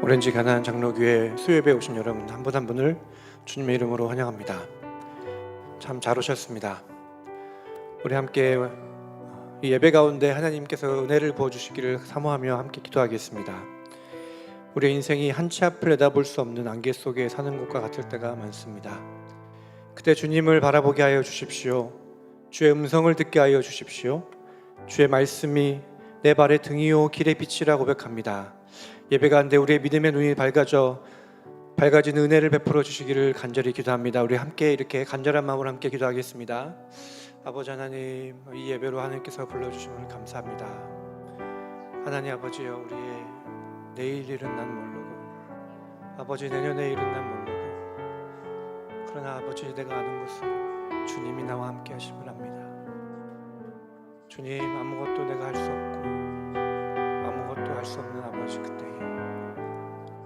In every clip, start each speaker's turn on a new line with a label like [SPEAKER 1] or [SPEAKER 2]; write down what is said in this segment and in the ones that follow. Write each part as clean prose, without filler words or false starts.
[SPEAKER 1] 오렌지 가나안 장로교회 수요예배에 오신 여러분 한 분 한 분을 주님의 이름으로 환영합니다. 참 잘 오셨습니다. 우리 함께 이 예배 가운데 하나님께서 은혜를 부어주시기를 사모하며 함께 기도하겠습니다. 우리의 인생이 한 치 앞을 내다볼 수 없는 안개 속에 사는 것과 같을 때가 많습니다. 그때 주님을 바라보게 하여 주십시오. 주의 음성을 듣게 하여 주십시오. 주의 말씀이 내 발의 등이요 길의 빛이라 고백합니다. 예배 가운데 우리의 믿음의 눈이 밝아진 은혜를 베풀어 주시기를 간절히 기도합니다. 우리 함께 이렇게 간절한 마음으로 함께 기도하겠습니다. 아버지 하나님, 이 예배로 하나님께서 불러주심을 감사합니다. 하나님 아버지여, 우리의 내일 일은 난 모르고 아버지 내년의 일은 난 모르고, 그러나 아버지 내가 아는 것은 주님이 나와 함께 하심을 합니다. 주님, 아무것도 내가 할 수 없고 아무것도 할 수 없는 아버지, 그때에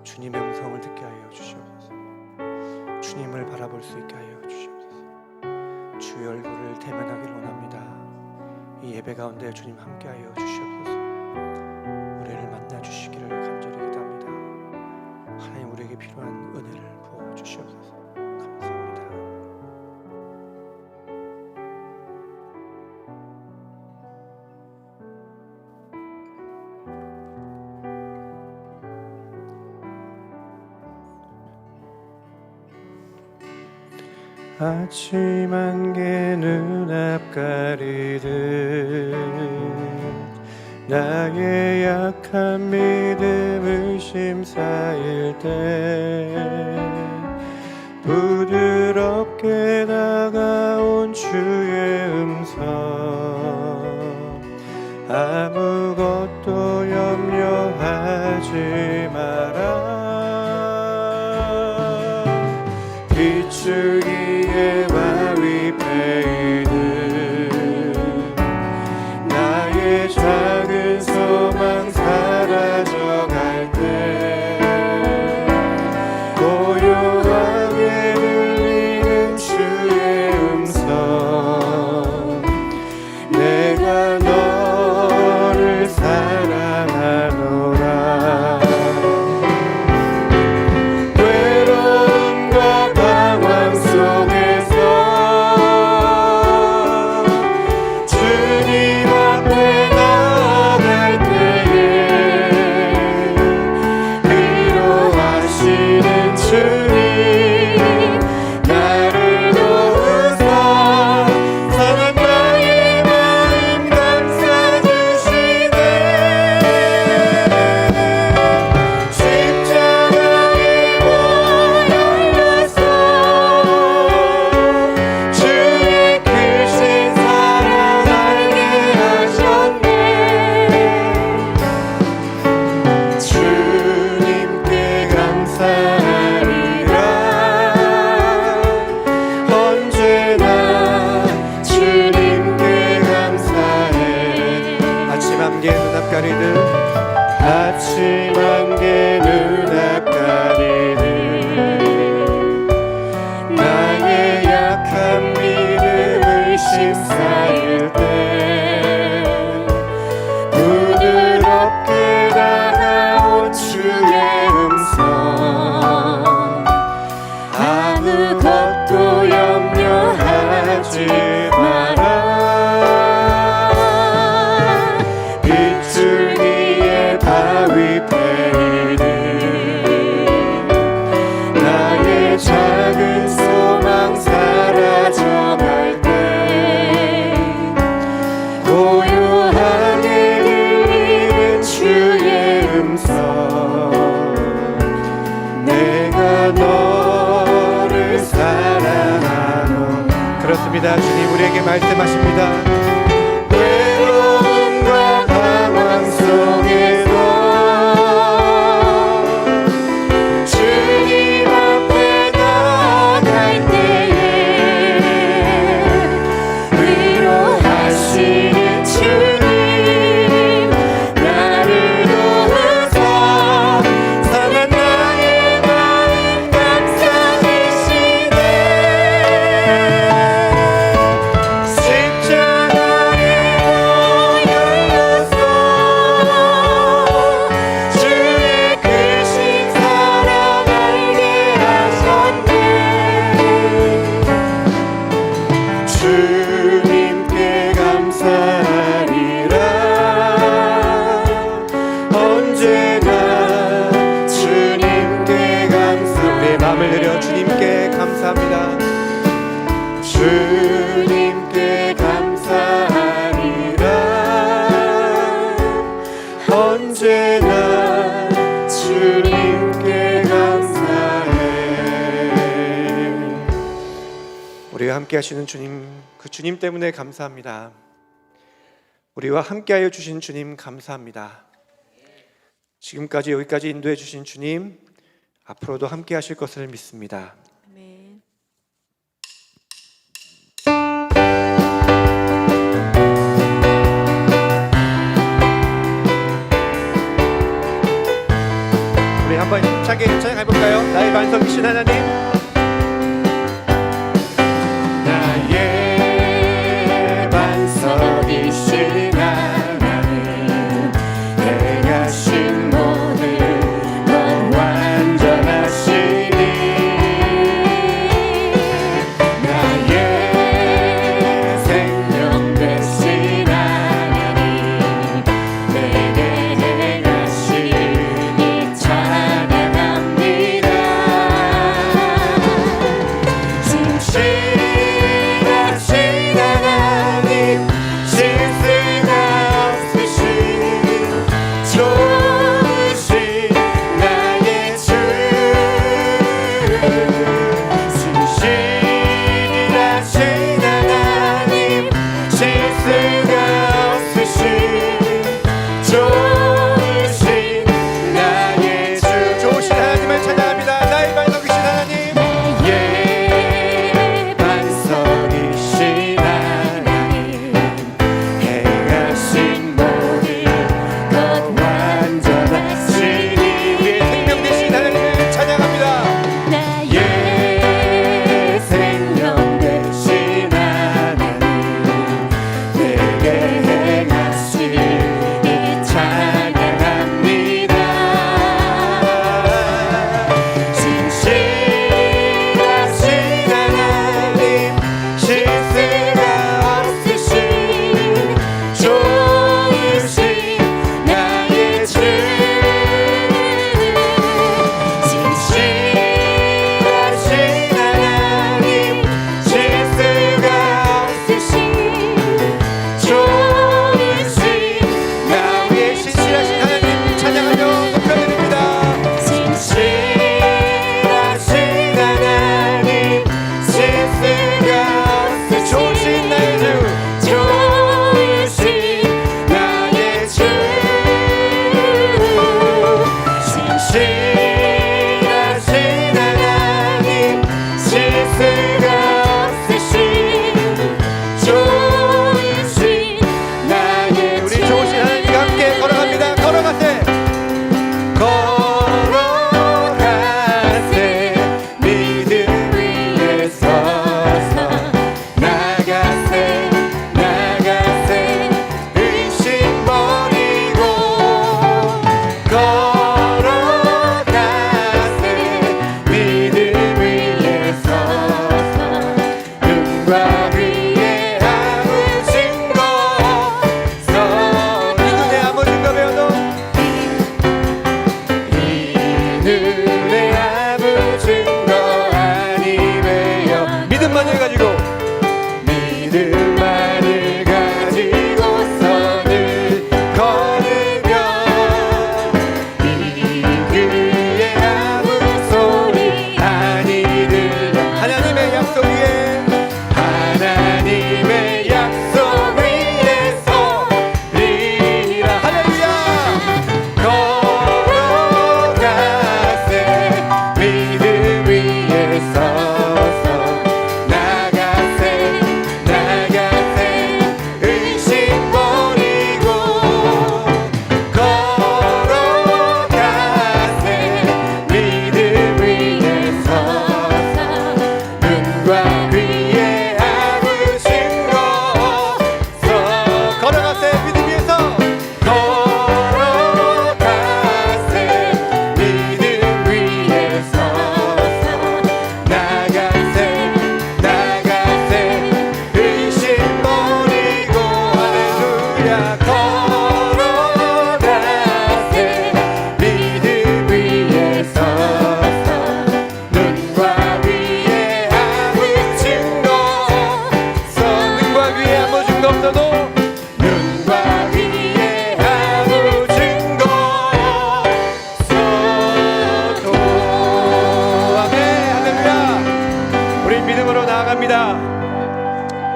[SPEAKER 1] 주님의 음성을 듣게 하여 주시옵소서. 주님을 바라볼 수 있게 하여 주시옵소서. 주의 얼굴을 대면하기를 원합니다. 이 예배 가운데 주님 함께 하여 주시옵소서. 우리를 만나 주시기를 간절히 기도합니다. 하나님, 우리에게 필요한 은혜를 부어 주시옵소서. 감사합니다. 아침 안개 눈앞 가리듯 나의 약한 믿음을 심사일 때 부드럽게 다가온 주의 음성, 아무것도 염려하지 마라. 비추기에 바위 패이듯 나의 작은 소망 사라져갈 때 고요하게 들리는 주의 음성, 내가 너를 사랑하노라. 외로움과 방황 속에서 주님 앞에 나아갈 때에 위로하시는 주님, 나를 도우사 상한 나의 마음 감싸주시네. 십자가에 못 열려서 주의 크신 사랑 알게 하셨네. 주님께 감사하리라. 언제나 주님께 감사해. 아침 안개 눈앞 가리듯 아침 안개 눈앞 가리듯 나의 약한 믿음을 심사일 때 부드럽게 다가온 주의 음성, 아무것도 염려하지 마라. 빗줄기에 바위 패이듯 나의 작은 소망 사라져갈 때 고요하게 들리는 주의 음성, 내가 너를 사랑하노. 그렇습니다. 주님 우리에게 말씀하십니다. 외로움과 방황 속에서 주님 앞에 나아갈 때에 위로하시는 주님, 나를 도우사 상한 나의 마음 감싸주시네. 십자가 우리와 함께 하시는 주님, 그 주님 때문에 감사합니다. 우리와 함께하여 주신 주님 감사합니다. 지금까지 여기까지 인도해 주신 주님, 앞으로도 함께 하실 것을 믿습니다.
[SPEAKER 2] 아멘.
[SPEAKER 1] 우리 한번 힘차게 찬양해볼까요? 나의 반석이신 하나님,
[SPEAKER 3] 나의 반석이신 하나님, 행하신 모든 건 완전하시니 나의 생명 되신 하나님, 내게 행하시니 찬양합니다.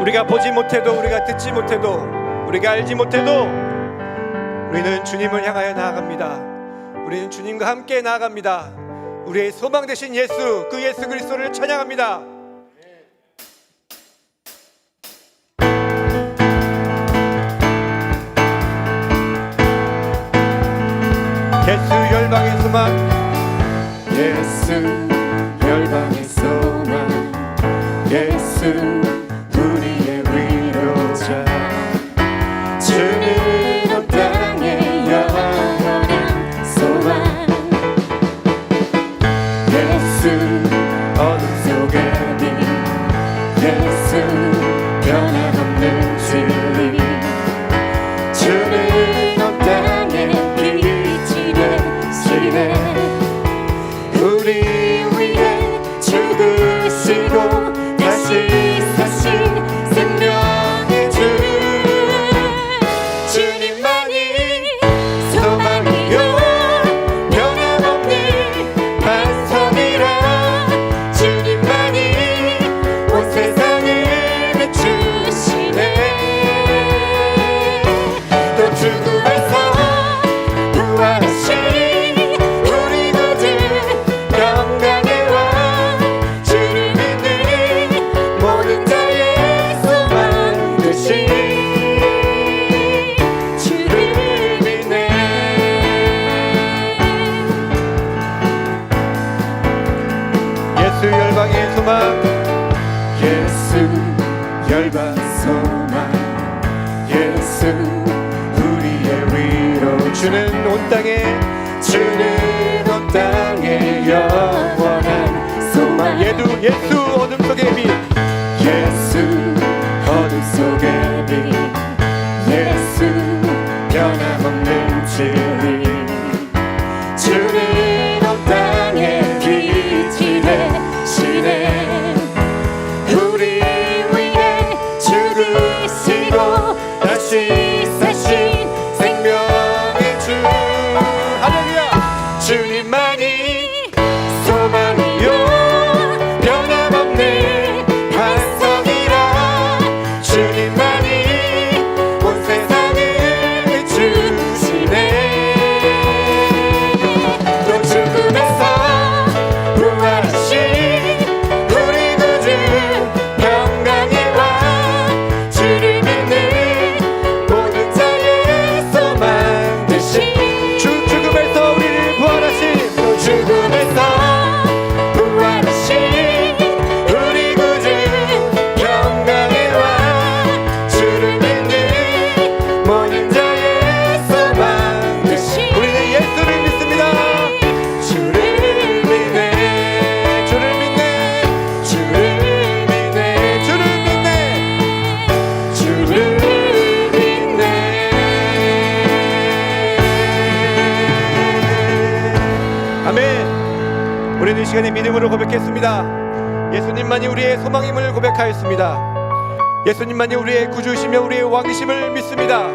[SPEAKER 1] 우리가 보지 못해도, 우리가 듣지 못해도, 우리가 알지 못해도 우리는 주님을 향하여 나아갑니다. 우리는 주님과 함께 나아갑니다. 우리의 소망 되신 예수, 그 예수 그리스도를 찬양합니다. 예수 열방의 소망,
[SPEAKER 3] 예수 열방의 소망, 예수 우리의 위로자, 주는 온 땅의 영원한 소망. 예수 어둠 속에 빛, 예수 변함없는 진리, 주는 온 땅의 빛이 되시네. 우리 위해 죽으시고 다시 사신 생명의 주, 주님만이 소망이요 변함없는 반석이라, 주님만이 온 세상을 비추시네. 또 죽음에서 부활하신 우리 구주 영광의 왕, 주를 믿는 모든 자의 소망 되신 주를 믿네.
[SPEAKER 1] 예수 열방의 소망,
[SPEAKER 3] 예수 열방 소망, 예수 우리의 위로,
[SPEAKER 1] 주는 온 땅에,
[SPEAKER 3] 주는 온 땅의 영원한 소망.
[SPEAKER 1] 예수 어둠 속의 빛,
[SPEAKER 3] 예수 어둠 속의 빛, 예수 변함없는 진리, 주는 온 땅의 빛이 되시네. 우리 위해 죽으시고 다시 사신 생명의 주,
[SPEAKER 1] 할렐루야.
[SPEAKER 3] 주님만이 소망이요 변함없는 반석이라, 주님만이 온 세상을 비추시네. 또 죽음에서 부활하신 우리 구주 영광의 왕, 주를 믿는 모든 자의 소망 되신
[SPEAKER 1] 죽음에서 우리를 부활하신,
[SPEAKER 3] 또 죽음에서 부활하신 우리 구주 영광의 왕, 주를 믿는 모든 자의 소망 되신
[SPEAKER 1] 우리는 예수를 믿습니다.
[SPEAKER 3] 주를 믿네.
[SPEAKER 1] 주를 믿네.
[SPEAKER 3] 주를 믿네.
[SPEAKER 1] 주를 믿네.
[SPEAKER 3] 주를 믿네.
[SPEAKER 1] 아멘. 우리는 이 시간에 믿음으로 고백했습니다. 예수님만이 우리의 소망임을 고백하였습니다. 예수님만이 우리의 구주이시며 우리의 왕이심을 믿습니다.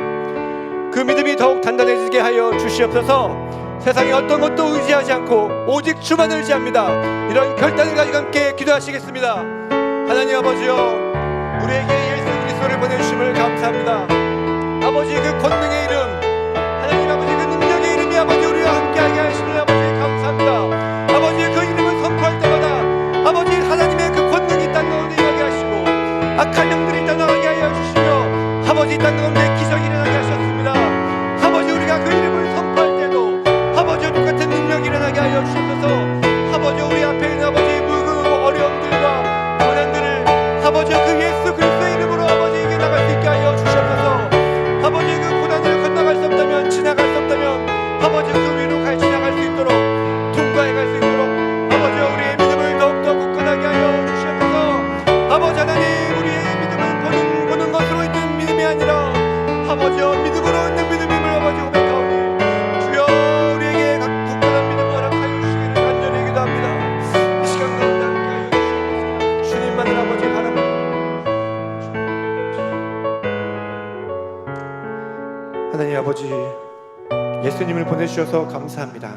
[SPEAKER 1] 그 믿음이 더욱 단단해지게 하여 주시옵소서. 세상에 어떤 것도 의지하지 않고 오직 주만 의지합니다. 이런 결단을 가지고 함께 기도하시겠습니다. 하나님 아버지여, 우리에게 예수 그리스도를 보내주심을 감사합니다. 아버지 그 권능의 이름, 하나님 아버지 그 능력의 이름이 아버지 우리와 함께하게 하시는 아버지 감사합니다. 아버지 그 이름을 선포할 때마다 아버지 하나님의 그 권능이 땅 가운데 일어나게 하시고 악한 영들이 떠나가게 하여 주시며 아버지 땅 가운데 기적이 일어나게 하셨습니다. 아버지 우리가 그 이름을 선포할 때도 아버지와 똑같은 능력이 일어나게 하여 주셔서 아버지 우리 앞에 있는 아버지 그 어려움들과 고난들을 아버지 그 예수 그리스도의 이름으로 아버지 이겨나갈 수 있게 하여 주셔서 아버지 그 고난을 건너갈 수 없다면, 지나갈 수 없다면 아버지 그 위로 지나갈 수 있도록, 통과해 갈 수 있도록 아버지 우리의 믿음을 더욱더 굳건하게 하여 주시옵소서. 아버지 하나님, 우리의 믿음은 보는 것으로 있는 믿음이 아니라 아버지여 믿음으로 있는 믿음임을 아버지 고백하오니 주여 우리에게 각 굳건한 믿음을 허락하여 주시기를 간절히 기도합니다. 이 시간 가운데 함께하여 주시옵소서. 주님만을 아버지 바라봅니다. 하나님 아버지, 예수님을 보내주셔서 감사합니다.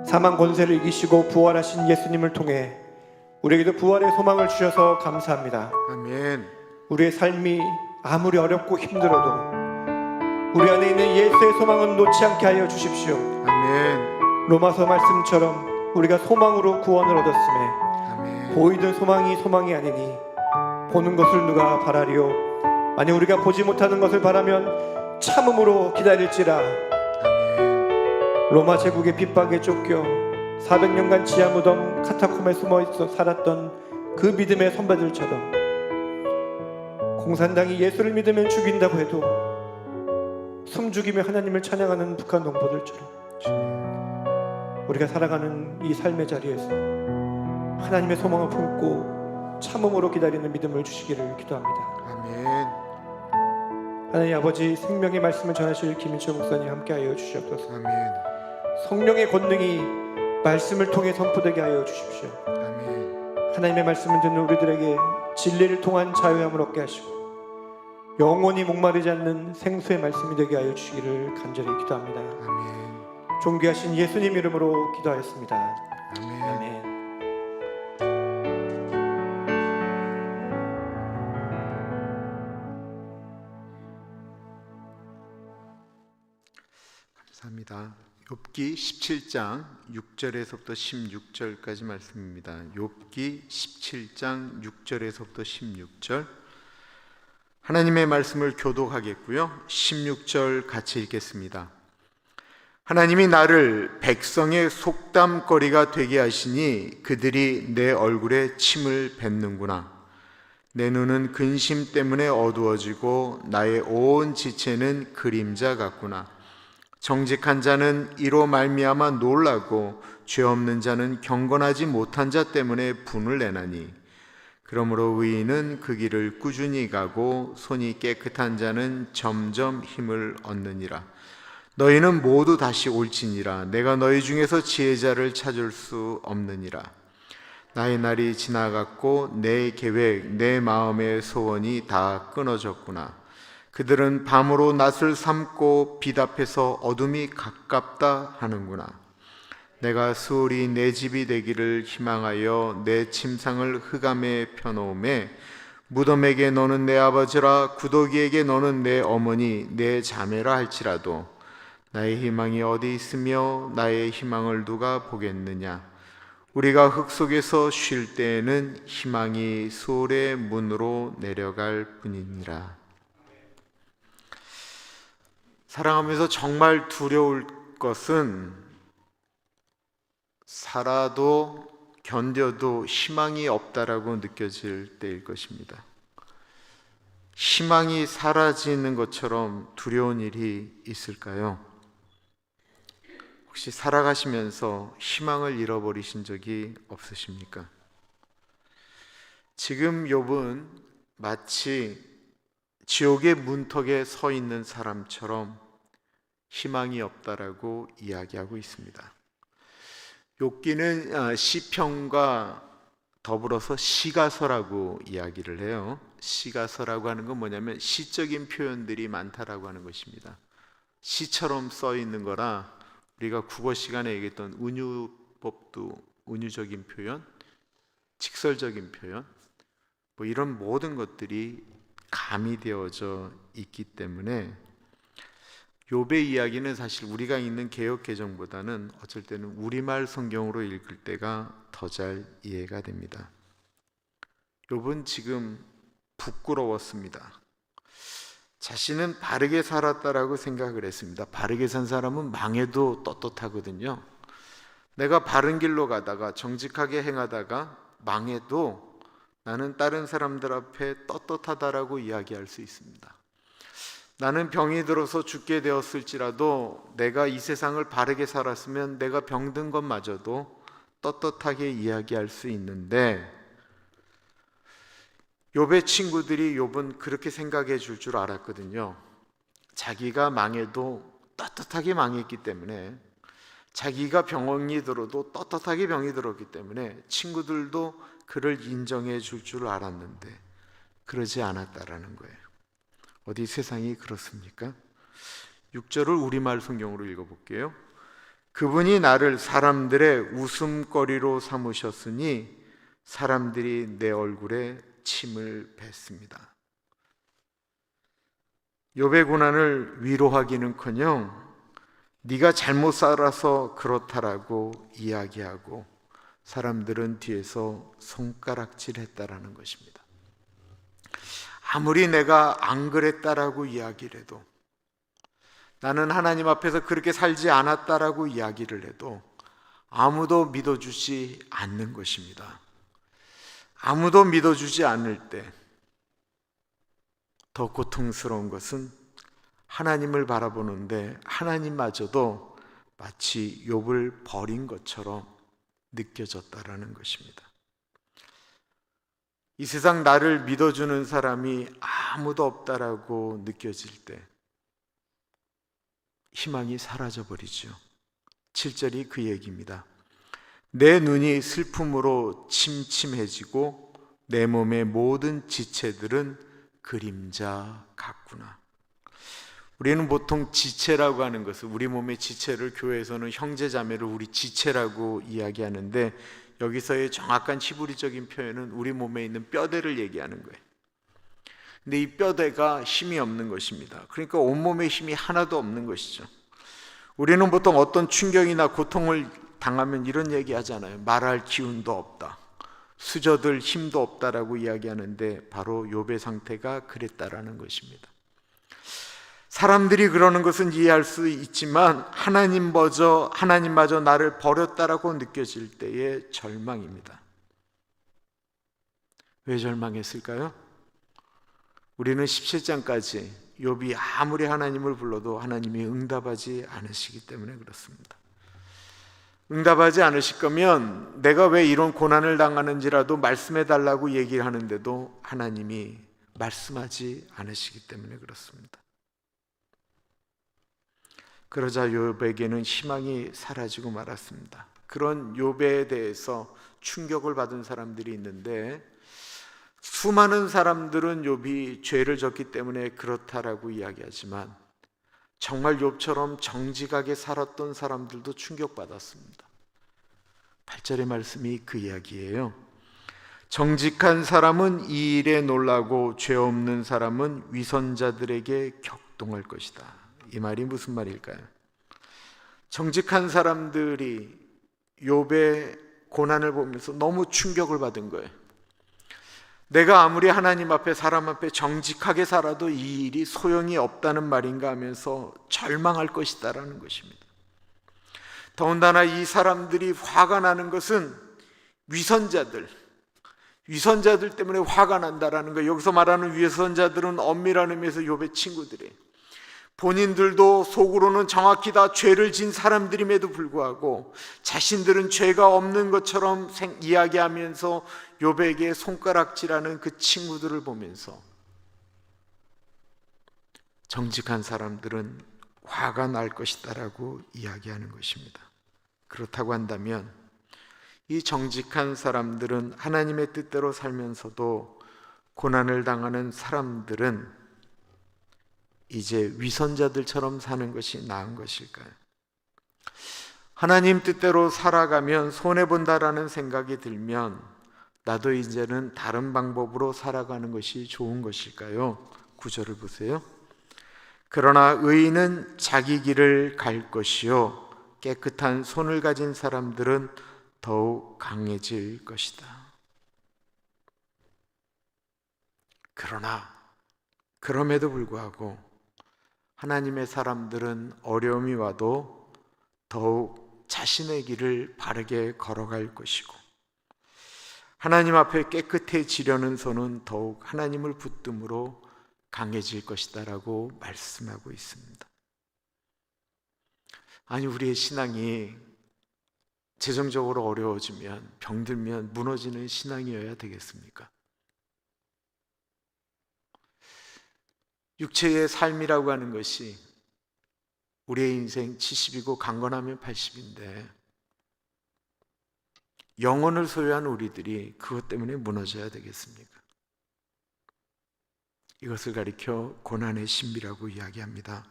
[SPEAKER 1] 사망 권세를 이기시고 부활하신 예수님을 통해 우리에게도 부활의 소망을 주셔서 감사합니다.
[SPEAKER 2] 아멘.
[SPEAKER 1] 우리의 삶이 아무리 어렵고 힘들어도 우리 안에 있는 예수의 소망은 놓지 않게 하여 주십시오.
[SPEAKER 2] 아멘.
[SPEAKER 1] 로마서 말씀처럼 우리가 소망으로 구원을 얻었음에
[SPEAKER 2] 아멘.
[SPEAKER 1] 보이던 소망이 아니니 보는 것을 누가 바라리요. 만약 우리가 보지 못하는 것을 바라면 참음으로 기다릴지라.
[SPEAKER 2] 아멘.
[SPEAKER 1] 로마 제국의 핍박에 쫓겨 400년간 지하 무덤 카타콤에 숨어 있어 살았던 그 믿음의 선배들처럼 공산당이 예수를 믿으면 죽인다고 해도 숨죽이며 하나님을 찬양하는 북한 농부들처럼 우리가 살아가는 이 삶의 자리에서 하나님의 소망을 품고 참음으로 기다리는 믿음을 주시기를 기도합니다.
[SPEAKER 2] 아멘.
[SPEAKER 1] 하나님 아버지, 생명의 말씀을 전하실 김인철 목사님 함께하여 주시옵소서.
[SPEAKER 2] 아멘.
[SPEAKER 1] 성령의 권능이 말씀을 통해 선포되게 하여 주십시오.
[SPEAKER 2] 아멘.
[SPEAKER 1] 하나님의 말씀을 듣는 우리들에게 진리를 통한 자유함을 얻게 하시고 영원히 목마르지 않는 생수의 말씀이 되게 하여 주시기를 간절히 기도합니다.
[SPEAKER 2] 아멘.
[SPEAKER 1] 존귀하신 예수님 이름으로 기도하였습니다.
[SPEAKER 2] 아멘.
[SPEAKER 1] 아멘.
[SPEAKER 2] 감사합니다. 욥기 17장 6절에서부터 16절까지 말씀입니다. 욥기 17장 6절에서부터 16절 하나님의 말씀을 교독하겠고요. 16절 같이 읽겠습니다. 하나님이 나를 백성의 속담거리가 되게 하시니 그들이 내 얼굴에 침을 뱉는구나. 내 눈은 근심 때문에 어두워지고 나의 온 지체는 그림자 같구나. 정직한 자는 이로 말미암아 놀라고 죄 없는 자는 경건하지 못한 자 때문에 분을 내나니 그러므로 의인은 그 길을 꾸준히 가고 손이 깨끗한 자는 점점 힘을 얻느니라. 너희는 모두 다시 올지니라. 내가 너희 중에서 지혜자를 찾을 수 없느니라. 나의 날이 지나갔고 내 계획, 내 마음의 소원이 다 끊어졌구나. 그들은 밤으로 낫을 삼고 빛 앞에서 어둠이 가깝다 하는구나. 내가 수월이 내 집이 되기를 희망하여 내 침상을 흑암에 펴놓음에 무덤에게 너는 내 아버지라 구더기에게 너는 내 어머니 내 자매라 할지라도 나의 희망이 어디 있으며 나의 희망을 누가 보겠느냐. 우리가 흙 속에서 쉴 때에는 희망이 수월의 문으로 내려갈 뿐이니라. 살아가면서 정말 두려울 것은 살아도 견뎌도 희망이 없다라고 느껴질 때일 것입니다. 희망이 사라지는 것처럼 두려운 일이 있을까요? 혹시 살아가시면서 희망을 잃어버리신 적이 없으십니까? 지금 욥은 마치 지옥의 문턱에 서 있는 사람처럼 희망이 없다라고 이야기하고 있습니다. 욥기는 시편과 더불어서 시가서라고 이야기를 해요. 시가서라고 하는 건 뭐냐면 시적인 표현들이 많다라고 하는 것입니다. 시처럼 써 있는 거라 우리가 국어 시간에 얘기했던 은유법도 은유적인 표현, 직설적인 표현, 뭐 이런 모든 것들이 가미되어져 있기 때문에 욥의 이야기는 사실 우리가 읽는 개역 개정보다는 어쩔 때는 우리말 성경으로 읽을 때가 더 잘 이해가 됩니다. 욥은 지금 부끄러웠습니다. 자신은 바르게 살았다라고 생각을 했습니다. 바르게 산 사람은 망해도 떳떳하거든요. 내가 바른 길로 가다가 정직하게 행하다가 망해도 나는 다른 사람들 앞에 떳떳하다라고 이야기할 수 있습니다. 나는 병이 들어서 죽게 되었을지라도 내가 이 세상을 바르게 살았으면 내가 병든 것마저도 떳떳하게 이야기할 수 있는데 욥의 친구들이 욥은 그렇게 생각해 줄 줄 알았거든요. 자기가 망해도 떳떳하게 망했기 때문에 자기가 병이 들어도 떳떳하게 병이 들었기 때문에 친구들도 그를 인정해 줄 줄 알았는데 그러지 않았다라는 거예요. 어디 세상이 그렇습니까? 6절을 우리말 성경으로 읽어볼게요. 그분이 나를 사람들의 웃음거리로 삼으셨으니 사람들이 내 얼굴에 침을 뱉습니다. 욥의 고난을 위로하기는커녕 네가 잘못 살아서 그렇다라고 이야기하고 사람들은 뒤에서 손가락질했다라는 것입니다. 아무리 내가 안 그랬다라고 이야기를 해도, 나는 하나님 앞에서 그렇게 살지 않았다라고 이야기를 해도 아무도 믿어주지 않는 것입니다. 아무도 믿어주지 않을 때 더 고통스러운 것은 하나님을 바라보는데 하나님마저도 마치 욥을 버린 것처럼 느껴졌다라는 것입니다. 이 세상 나를 믿어주는 사람이 아무도 없다라고 느껴질 때 희망이 사라져버리죠. 7절이 그 얘기입니다. 내 눈이 슬픔으로 침침해지고 내 몸의 모든 지체들은 그림자 같구나. 우리는 보통 지체라고 하는 것을, 우리 몸의 지체를 교회에서는 형제자매를 우리 지체라고 이야기하는데, 여기서의 정확한 히브리적인 표현은 우리 몸에 있는 뼈대를 얘기하는 거예요. 근데 이 뼈대가 힘이 없는 것입니다. 그러니까 온몸에 힘이 하나도 없는 것이죠. 우리는 보통 어떤 충격이나 고통을 당하면 이런 얘기 하잖아요. 말할 기운도 없다, 수저들 힘도 없다라고 이야기하는데 바로 욥의 상태가 그랬다라는 것입니다. 사람들이 그러는 것은 이해할 수 있지만 하나님마저 나를 버렸다라고 느껴질 때의 절망입니다. 왜 절망했을까요? 우리는 17장까지 욥이 아무리 하나님을 불러도 하나님이 응답하지 않으시기 때문에 그렇습니다. 응답하지 않으실 거면 내가 왜 이런 고난을 당하는지라도 말씀해 달라고 얘기를 하는데도 하나님이 말씀하지 않으시기 때문에 그렇습니다. 그러자 욥에게는 희망이 사라지고 말았습니다. 그런 욥에 대해서 충격을 받은 사람들이 있는데, 수많은 사람들은 욥이 죄를 졌기 때문에 그렇다라고 이야기하지만 정말 욥처럼 정직하게 살았던 사람들도 충격받았습니다. 8절의 말씀이 그 이야기예요. 정직한 사람은 이 일에 놀라고 죄 없는 사람은 위선자들에게 격동할 것이다. 이 말이 무슨 말일까요? 정직한 사람들이 욥의 고난을 보면서 너무 충격을 받은 거예요. 내가 아무리 하나님 앞에 사람 앞에 정직하게 살아도 이 일이 소용이 없다는 말인가 하면서 절망할 것이다라는 것입니다. 더군다나 이 사람들이 화가 나는 것은 위선자들 때문에 화가 난다라는 거예요. 여기서 말하는 위선자들은 엄밀한 의미에서 욥의 친구들이에요. 본인들도 속으로는 정확히 다 죄를 진 사람들임에도 불구하고 자신들은 죄가 없는 것처럼 이야기하면서 욥에게 손가락질하는 그 친구들을 보면서 정직한 사람들은 화가 날 것이다라고 이야기하는 것입니다. 그렇다고 한다면 이 정직한 사람들은 하나님의 뜻대로 살면서도 고난을 당하는 사람들은 이제 위선자들처럼 사는 것이 나은 것일까요? 하나님 뜻대로 살아가면 손해본다라는 생각이 들면 나도 이제는 다른 방법으로 살아가는 것이 좋은 것일까요? 9절을 보세요. 그러나 의인은 자기 길을 갈 것이요 깨끗한 손을 가진 사람들은 더욱 강해질 것이다. 그러나 그럼에도 불구하고 하나님의 사람들은 어려움이 와도 더욱 자신의 길을 바르게 걸어갈 것이고 하나님 앞에 깨끗해지려는 손은 더욱 하나님을 붙듦으로 강해질 것이다 라고 말씀하고 있습니다. 아니, 우리의 신앙이 재정적으로 어려워지면, 병들면 무너지는 신앙이어야 되겠습니까? 육체의 삶이라고 하는 것이 우리의 인생 70이고 강건하면 80인데 영혼을 소유한 우리들이 그것 때문에 무너져야 되겠습니까? 이것을 가리켜 고난의 신비라고 이야기합니다.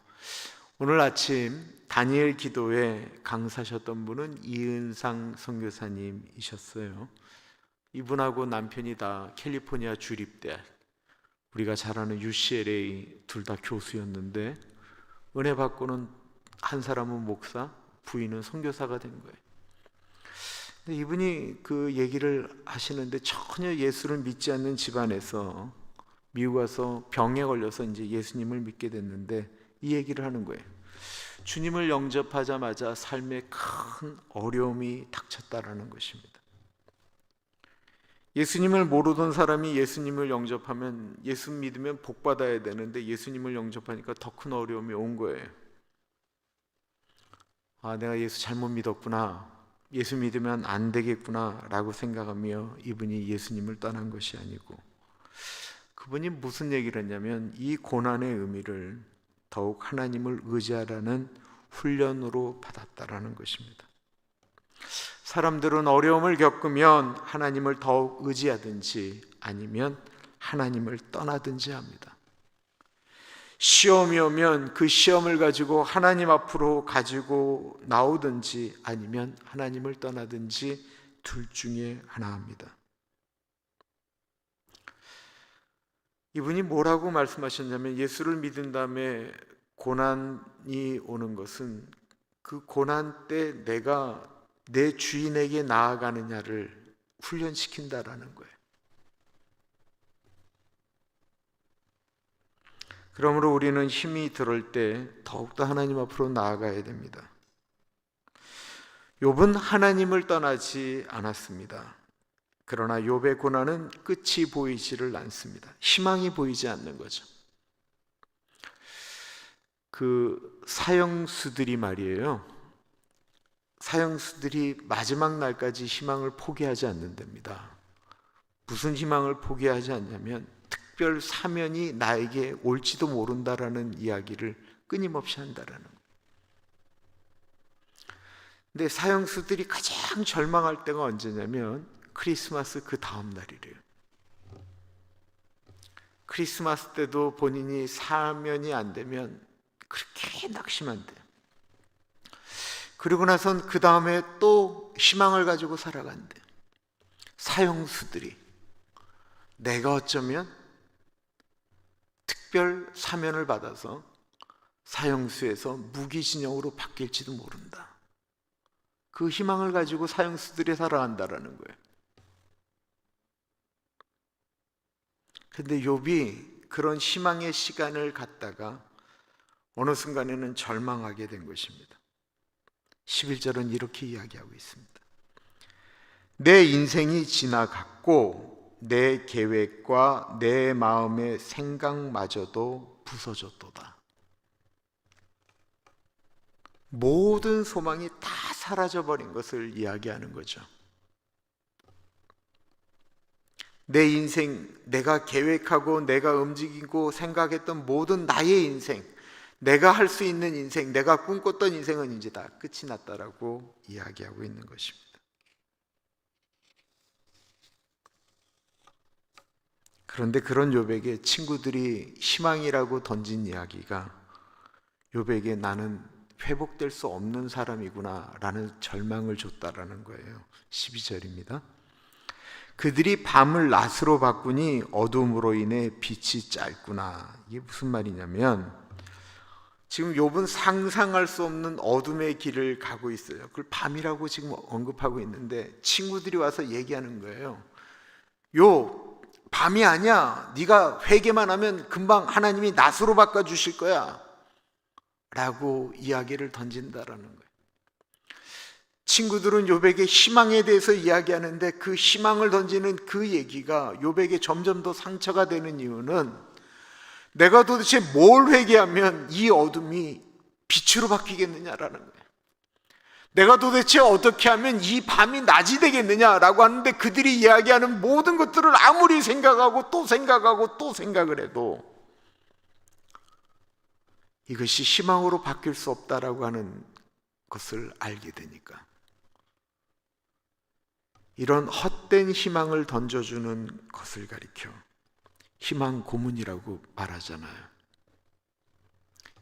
[SPEAKER 2] 오늘 아침 다니엘 기도에 강사하셨던 분은 이은상 선교사님이셨어요. 이분하고 남편이 다 캘리포니아 주립대, 우리가 잘 아는 UCLA 둘 다 교수였는데 은혜 받고는 한 사람은 목사, 부인은 선교사가 된 거예요. 근데 이분이 그 얘기를 하시는데 전혀 예수를 믿지 않는 집안에서 미국 와서 병에 걸려서 이제 예수님을 믿게 됐는데 이 얘기를 하는 거예요. 주님을 영접하자마자 삶에 큰 어려움이 닥쳤다라는 것입니다. 예수님을 모르던 사람이 예수님을 영접하면, 예수 믿으면 복 받아야 되는데 예수님을 영접하니까 더 큰 어려움이 온 거예요. 아, 내가 예수 잘못 믿었구나, 예수 믿으면 안 되겠구나 라고 생각하며 이분이 예수님을 떠난 것이 아니고, 그분이 무슨 얘기를 했냐면 이 고난의 의미를 더욱 하나님을 의지하라는 훈련으로 받았다라는 것입니다. 사람들은 어려움을 겪으면 하나님을 더욱 의지하든지 아니면 하나님을 떠나든지 합니다. 시험이 오면 그 시험을 가지고 하나님 앞으로 가지고 나오든지 아니면 하나님을 떠나든지 둘 중에 하나 합니다. 이분이 뭐라고 말씀하셨냐면 예수를 믿은 다음에 고난이 오는 것은 그 고난 때 내가 내 주인에게 나아가느냐를 훈련시킨다라는 거예요. 그러므로 우리는 힘이 들을 때 더욱더 하나님 앞으로 나아가야 됩니다. 욥은 하나님을 떠나지 않았습니다. 그러나 욥의 고난은 끝이 보이지를 않습니다. 희망이 보이지 않는 거죠. 그 사형수들이 말이에요, 사형수들이 마지막 날까지 희망을 포기하지 않는답니다. 무슨 희망을 포기하지 않냐면 특별 사면이 나에게 올지도 모른다라는 이야기를 끊임없이 한다라는 거예요. 근데 사형수들이 가장 절망할 때가 언제냐면 크리스마스 그 다음 날이래요. 크리스마스 때도 본인이 사면이 안 되면 그렇게 낙심한대요. 그리고 나선 그 다음에 또 희망을 가지고 살아간대요. 사형수들이 내가 어쩌면 특별 사면을 받아서 사형수에서 무기징역으로 바뀔지도 모른다. 그 희망을 가지고 사형수들이 살아간다라는 거예요. 근데 욥이 그런 희망의 시간을 갖다가 어느 순간에는 절망하게 된 것입니다. 11절은 이렇게 이야기하고 있습니다. 내 인생이 지나갔고 내 계획과 내 마음의 생각마저도 부서졌도다. 모든 소망이 다 사라져버린 것을 이야기하는 거죠. 내 인생, 내가 계획하고 내가 움직이고 생각했던 모든 나의 인생, 내가 할 수 있는 인생, 내가 꿈꿨던 인생은 이제 다 끝이 났다라고 이야기하고 있는 것입니다. 그런데 그런 욥에게 친구들이 희망이라고 던진 이야기가 욥에게 나는 회복될 수 없는 사람이구나 라는 절망을 줬다라는 거예요. 12절입니다. 그들이 밤을 낮으로 바꾸니 어둠으로 인해 빛이 짧구나. 이게 무슨 말이냐면 지금 욥은 상상할 수 없는 어둠의 길을 가고 있어요. 그걸 밤이라고 지금 언급하고 있는데 친구들이 와서 얘기하는 거예요. 욥, 밤이 아니야. 네가 회개만 하면 금방 하나님이 낮으로 바꿔주실 거야 라고 이야기를 던진다라는 거예요. 친구들은 욥에게 희망에 대해서 이야기하는데 그 희망을 던지는 그 얘기가 욥에게 점점 더 상처가 되는 이유는 내가 도대체 뭘 회개하면 이 어둠이 빛으로 바뀌겠느냐라는 거예요. 내가 도대체 어떻게 하면 이 밤이 낮이 되겠느냐라고 하는데 그들이 이야기하는 모든 것들을 아무리 생각하고 또 생각하고 또 생각을 해도 이것이 희망으로 바뀔 수 없다라고 하는 것을 알게 되니까 이런 헛된 희망을 던져주는 것을 가리켜 희망 고문이라고 말하잖아요.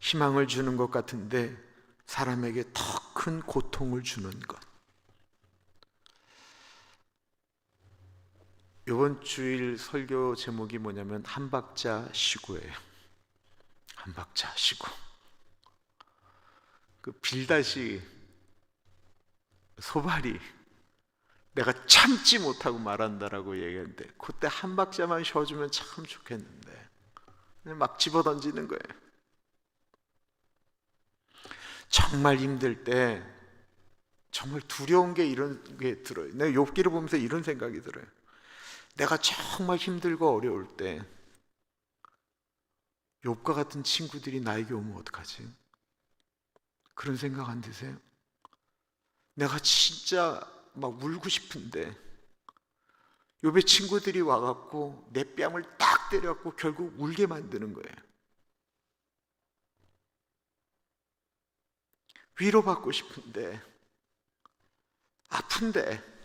[SPEAKER 2] 희망을 주는 것 같은데 사람에게 더 큰 고통을 주는 것. 이번 주일 설교 제목이 뭐냐면 한 박자 쉬고예요. 한 박자 쉬고. 그 빌다시 소발이 내가 참지 못하고 말한다라고 얘기했는데 그때 한 박자만 쉬어주면 참 좋겠는데 그냥 막 집어던지는 거예요. 정말 힘들 때 정말 두려운 게 이런 게 들어요. 내가 욥기를 보면서 이런 생각이 들어요. 내가 정말 힘들고 어려울 때 욥과 같은 친구들이 나에게 오면 어떡하지? 그런 생각 안 드세요? 내가 진짜 막 울고 싶은데 욥의 친구들이 와갖고 내 뺨을 딱 때려갖고 결국 울게 만드는 거예요. 위로받고 싶은데 아픈데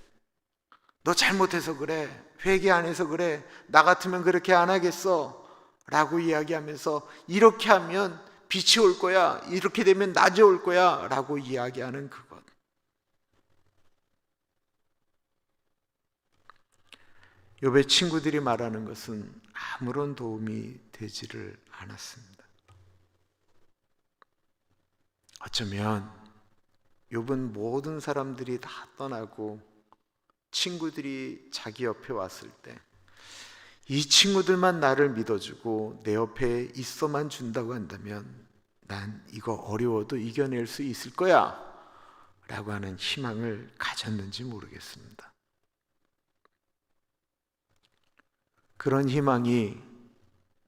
[SPEAKER 2] 너 잘못해서 그래, 회개 안 해서 그래, 나 같으면 그렇게 안 하겠어 라고 이야기하면서 이렇게 하면 빛이 올 거야, 이렇게 되면 낮이 올 거야 라고 이야기하는 그것. 욥의 친구들이 말하는 것은 아무런 도움이 되지를 않았습니다. 어쩌면 욥은 모든 사람들이 다 떠나고 친구들이 자기 옆에 왔을 때 이 친구들만 나를 믿어주고 내 옆에 있어만 준다고 한다면 난 이거 어려워도 이겨낼 수 있을 거야 라고 하는 희망을 가졌는지 모르겠습니다. 그런 희망이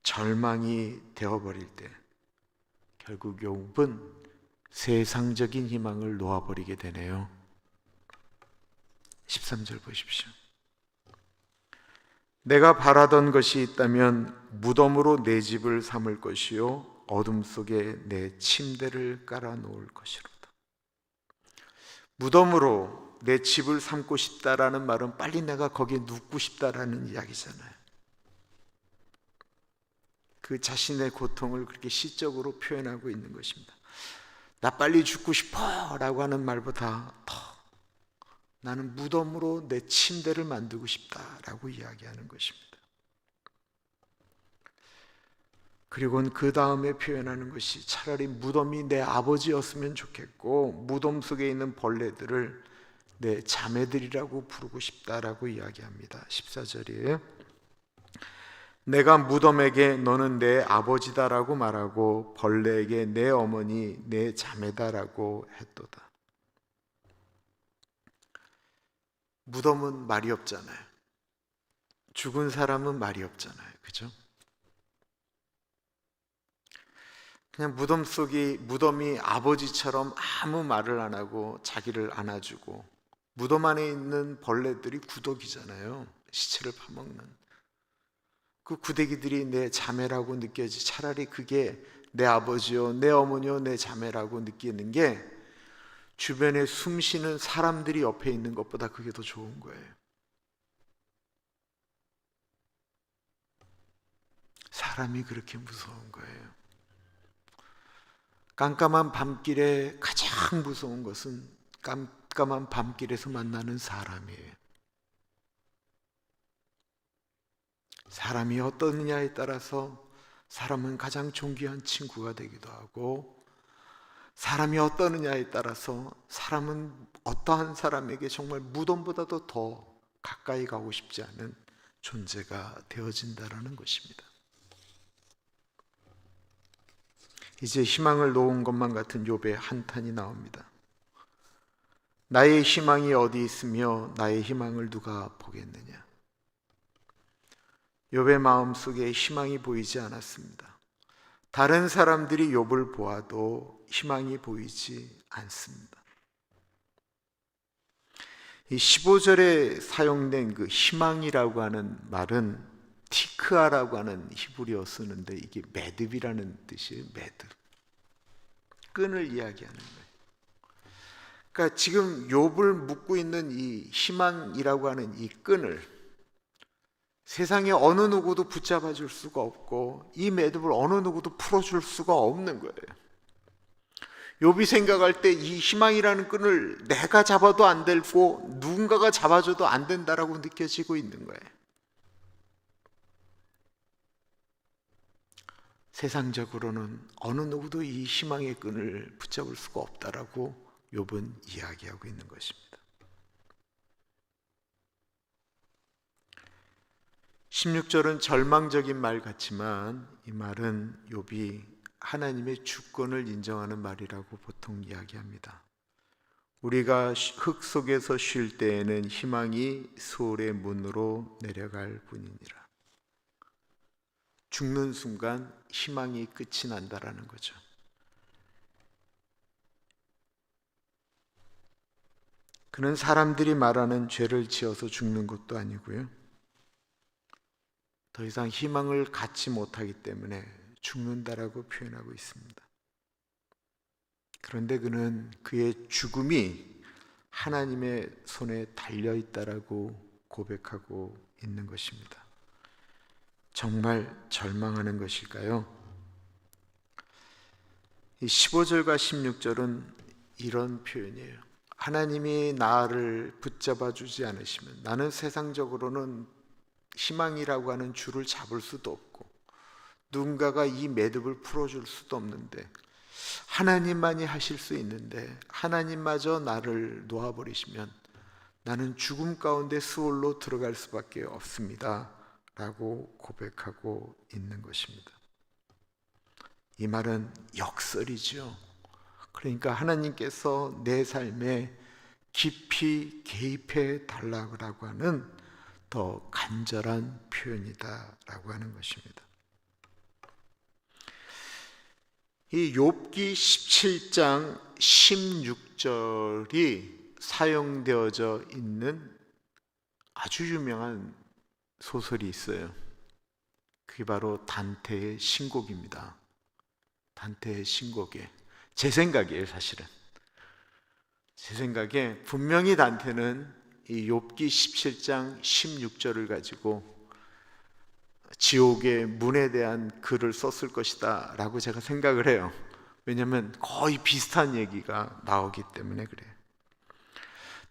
[SPEAKER 2] 절망이 되어버릴 때 결국 욥은 세상적인 희망을 놓아버리게 되네요. 13절 보십시오. 내가 바라던 것이 있다면 무덤으로 내 집을 삼을 것이요 어둠 속에 내 침대를 깔아놓을 것이로다. 무덤으로 내 집을 삼고 싶다라는 말은 빨리 내가 거기에 눕고 싶다라는 이야기잖아요. 그 자신의 고통을 그렇게 시적으로 표현하고 있는 것입니다. 나 빨리 죽고 싶어 라고 하는 말보다 더 나는 무덤으로 내 침대를 만들고 싶다라고 이야기하는 것입니다. 그리고는 그 다음에 표현하는 것이 차라리 무덤이 내 아버지였으면 좋겠고 무덤 속에 있는 벌레들을 내 자매들이라고 부르고 싶다라고 이야기합니다. 14절이에요. 내가 무덤에게 너는 내 아버지다라고 말하고 벌레에게 내 어머니 내 자매다라고 했도다. 무덤은 말이 없잖아요. 죽은 사람은 말이 없잖아요. 그죠? 그냥 무덤이 아버지처럼 아무 말을 안 하고 자기를 안아주고 무덤 안에 있는 벌레들이 구더기잖아요. 시체를 파먹는 그 구더기들이 내 자매라고 느껴지. 차라리 그게 내 아버지요 내 어머니요 내 자매라고 느끼는 게 주변에 숨쉬는 사람들이 옆에 있는 것보다 그게 더 좋은 거예요. 사람이 그렇게 무서운 거예요. 깜깜한 밤길에 가장 무서운 것은 깜깜한 밤길에서 만나는 사람이에요. 사람이 어떠느냐에 따라서 사람은 가장 존귀한 친구가 되기도 하고 사람이 어떠느냐에 따라서 사람은 어떠한 사람에게 정말 무덤보다도 더 가까이 가고 싶지 않은 존재가 되어진다라는 것입니다. 이제 희망을 놓은 것만 같은 욥의 한탄이 나옵니다. 나의 희망이 어디 있으며 나의 희망을 누가 보겠느냐. 욥의 마음속에 희망이 보이지 않았습니다. 다른 사람들이 욥을 보아도 희망이 보이지 않습니다. 이 15절에 사용된 그 희망이라고 하는 말은 티크아라고 하는 히브리어 쓰는데 이게 매듭이라는 뜻이에요. 매듭. 끈을 이야기하는 거예요. 그러니까 지금 욥을 묶고 있는 이 희망이라고 하는 이 끈을 세상에 어느 누구도 붙잡아 줄 수가 없고 이 매듭을 어느 누구도 풀어줄 수가 없는 거예요. 욥이 생각할 때 이 희망이라는 끈을 내가 잡아도 안 되고 누군가가 잡아줘도 안 된다라고 느껴지고 있는 거예요. 세상적으로는 어느 누구도 이 희망의 끈을 붙잡을 수가 없다라고 욥은 이야기하고 있는 것입니다. 16절은 절망적인 말 같지만 이 말은 욥이 하나님의 주권을 인정하는 말이라고 보통 이야기합니다. 우리가 흙 속에서 쉴 때에는 희망이 수월의 문으로 내려갈 뿐이니라. 죽는 순간 희망이 끝이 난다라는 거죠. 그는 사람들이 말하는 죄를 지어서 죽는 것도 아니고요, 더 이상 희망을 갖지 못하기 때문에 죽는다라고 표현하고 있습니다. 그런데 그는 그의 죽음이 하나님의 손에 달려 있다라고 고백하고 있는 것입니다. 정말 절망하는 것일까요? 이 15절과 16절은 이런 표현이에요. 하나님이 나를 붙잡아 주지 않으시면 나는 세상적으로는 희망이라고 하는 줄을 잡을 수도 없고 누군가가 이 매듭을 풀어줄 수도 없는데 하나님만이 하실 수 있는데 하나님마저 나를 놓아버리시면 나는 죽음 가운데 수월로 들어갈 수밖에 없습니다 라고 고백하고 있는 것입니다. 이 말은 역설이죠. 그러니까 하나님께서 내 삶에 깊이 개입해 달라고 하는 더 간절한 표현이다라고 하는 것입니다. 이 욥기 17장 16절이 사용되어져 있는 아주 유명한 소설이 있어요. 그게 바로 단테의 신곡입니다. 단테의 신곡에 제 생각이에요. 사실은 제 생각에 분명히 단테는 이 욥기 17장 16절을 가지고 지옥의 문에 대한 글을 썼을 것이다 라고 제가 생각을 해요. 왜냐하면 거의 비슷한 얘기가 나오기 때문에 그래요.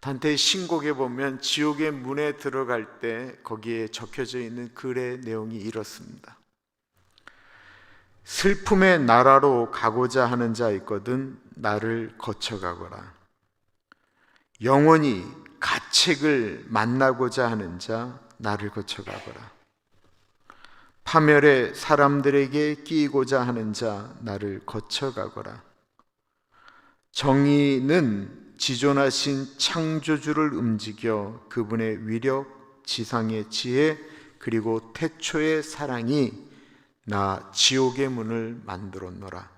[SPEAKER 2] 단테의 신곡에 보면 지옥의 문에 들어갈 때 거기에 적혀져 있는 글의 내용이 이렇습니다. 슬픔의 나라로 가고자 하는 자 있거든 나를 거쳐가거라. 영원히 가책을 만나고자 하는 자 나를 거쳐가거라. 파멸의 사람들에게 끼이고자 하는 자 나를 거쳐가거라. 정의는 지존하신 창조주를 움직여 그분의 위력, 지상의 지혜, 그리고 태초의 사랑이 나 지옥의 문을 만들었노라.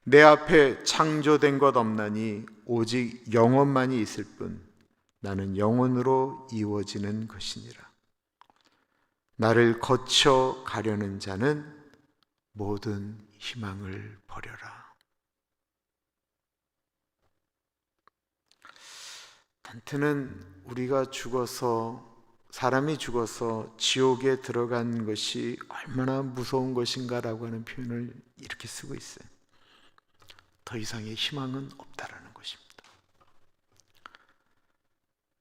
[SPEAKER 2] 내 앞에 창조된 것 없나니 오직 영원만이 있을 뿐 나는 영원으로 이루어지는 것이니라. 나를 거쳐 가려는 자는 모든 희망을 버려라. 단테는 우리가 죽어서 사람이 죽어서 지옥에 들어간 것이 얼마나 무서운 것인가라고 하는 표현을 이렇게 쓰고 있어요. 더 이상의 희망은 없다라는 것입니다.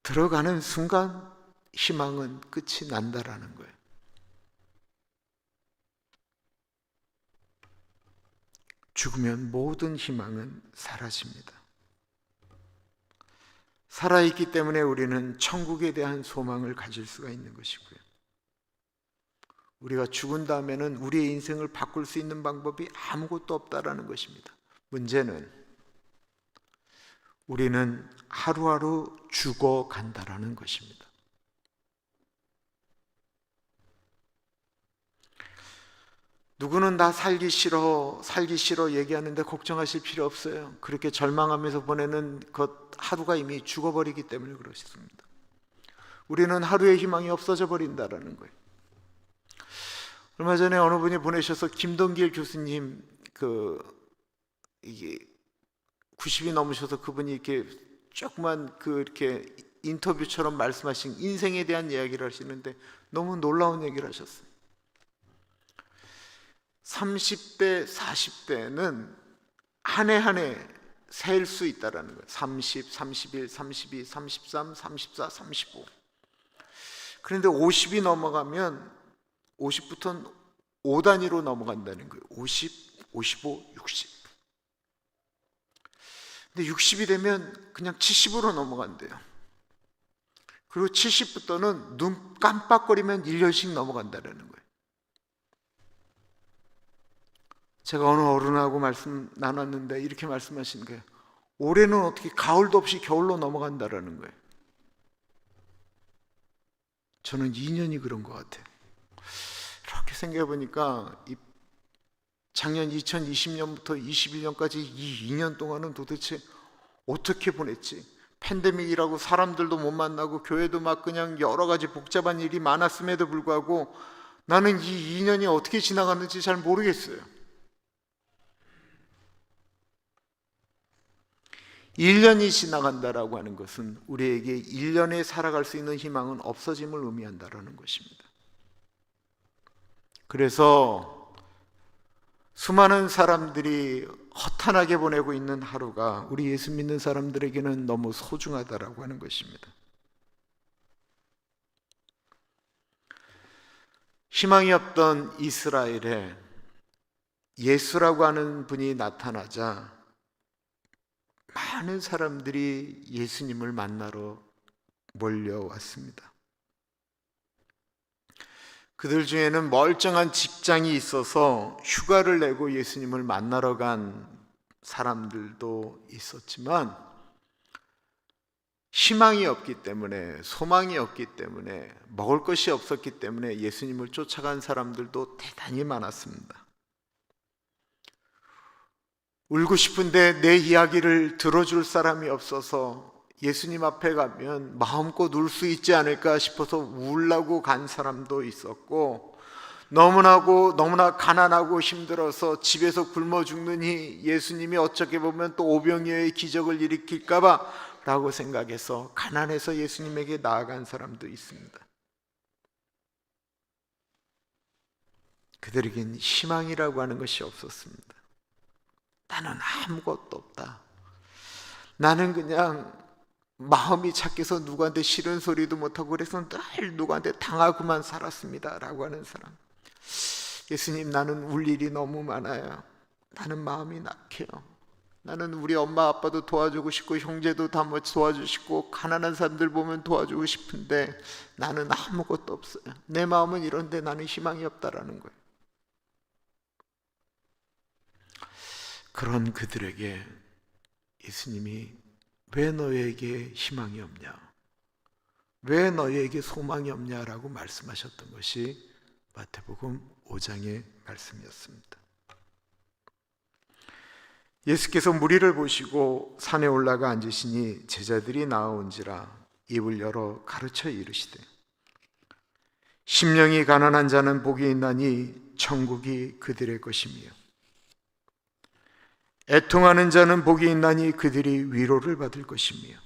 [SPEAKER 2] 들어가는 순간 희망은 끝이 난다라는 거예요. 죽으면 모든 희망은 사라집니다. 살아있기 때문에 우리는 천국에 대한 소망을 가질 수가 있는 것이고요. 우리가 죽은 다음에는 우리의 인생을 바꿀 수 있는 방법이 아무것도 없다라는 것입니다. 문제는 우리는 하루하루 죽어간다라는 것입니다. 누구는 나 살기 싫어 얘기하는데 걱정하실 필요 없어요. 그렇게 절망하면서 보내는 것 하루가 이미 죽어버리기 때문에 그렇습니다. 우리는 하루의 희망이 없어져 버린다라는 거예요. 얼마 전에 어느 분이 보내셔서 김동길 교수님 이게 90이 넘으셔서 그분이 이렇게 조그만 이렇게 인터뷰처럼 말씀하신 인생에 대한 이야기를 하시는데 너무 놀라운 얘기를 하셨어요. 30대, 40대는 한 해 한 해 셀 수 있다라는 거예요. 30, 31, 32, 33, 34, 35. 그런데 50이 넘어가면 50부터는 5단위로 넘어간다는 거예요. 50, 55, 60. 근데 60이 되면 그냥 70으로 넘어간대요. 그리고 70부터는 눈 깜빡거리면 1년씩 넘어간다는 거예요. 제가 어느 어른하고 말씀 나눴는데 이렇게 말씀하신 거예요. 올해는 어떻게 가을도 없이 겨울로 넘어간다라는 거예요. 저는 2년이 그런 것 같아요. 이렇게 생각해 보니까 작년 2020년부터 21년까지 이 2년 동안은 도대체 어떻게 보냈지? 팬데믹이라고 사람들도 못 만나고 교회도 막 그냥 여러 가지 복잡한 일이 많았음에도 불구하고 나는 이 2년이 어떻게 지나갔는지 잘 모르겠어요. 1년이 지나간다라고 하는 것은 우리에게 1년에 살아갈 수 있는 희망은 없어짐을 의미한다라는 것입니다. 그래서 수많은 사람들이 허탄하게 보내고 있는 하루가 우리 예수 믿는 사람들에게는 너무 소중하다라고 하는 것입니다. 희망이 없던 이스라엘에 예수라고 하는 분이 나타나자 많은 사람들이 예수님을 만나러 몰려왔습니다. 그들 중에는 멀쩡한 직장이 있어서 휴가를 내고 예수님을 만나러 간 사람들도 있었지만 희망이 없기 때문에, 소망이 없기 때문에, 먹을 것이 없었기 때문에 예수님을 쫓아간 사람들도 대단히 많았습니다. 울고 싶은데 내 이야기를 들어줄 사람이 없어서 예수님 앞에 가면 마음껏 울 수 있지 않을까 싶어서 울라고 간 사람도 있었고, 너무나 가난하고 힘들어서 집에서 굶어 죽느니 예수님이 어떻게 보면 또 오병이어의 기적을 일으킬까 봐 라고 생각해서 가난해서 예수님에게 나아간 사람도 있습니다. 그들에겐 희망이라고 하는 것이 없었습니다. 나는 아무것도 없다. 나는 그냥 마음이 착해서 누구한테 싫은 소리도 못하고 그래서 늘 누구한테 당하고만 살았습니다 라고 하는 사람. 예수님, 나는 울 일이 너무 많아요. 나는 마음이 낙해요. 나는 우리 엄마 아빠도 도와주고 싶고 형제도 다 도와주시고 가난한 사람들 보면 도와주고 싶은데 나는 아무것도 없어요. 내 마음은 이런데 나는 희망이 없다라는 거예요. 그런 그들에게 예수님이 왜 너에게 희망이 없냐? 왜 너에게 소망이 없냐라고 말씀하셨던 것이 마태복음 5장의 말씀이었습니다. 예수께서 무리를 보시고 산에 올라가 앉으시니 제자들이 나아온지라 입을 열어 가르쳐 이르시되 심령이 가난한 자는 복이 있나니 천국이 그들의 것이며 애통하는 자는 복이 있나니 그들이 위로를 받을 것이며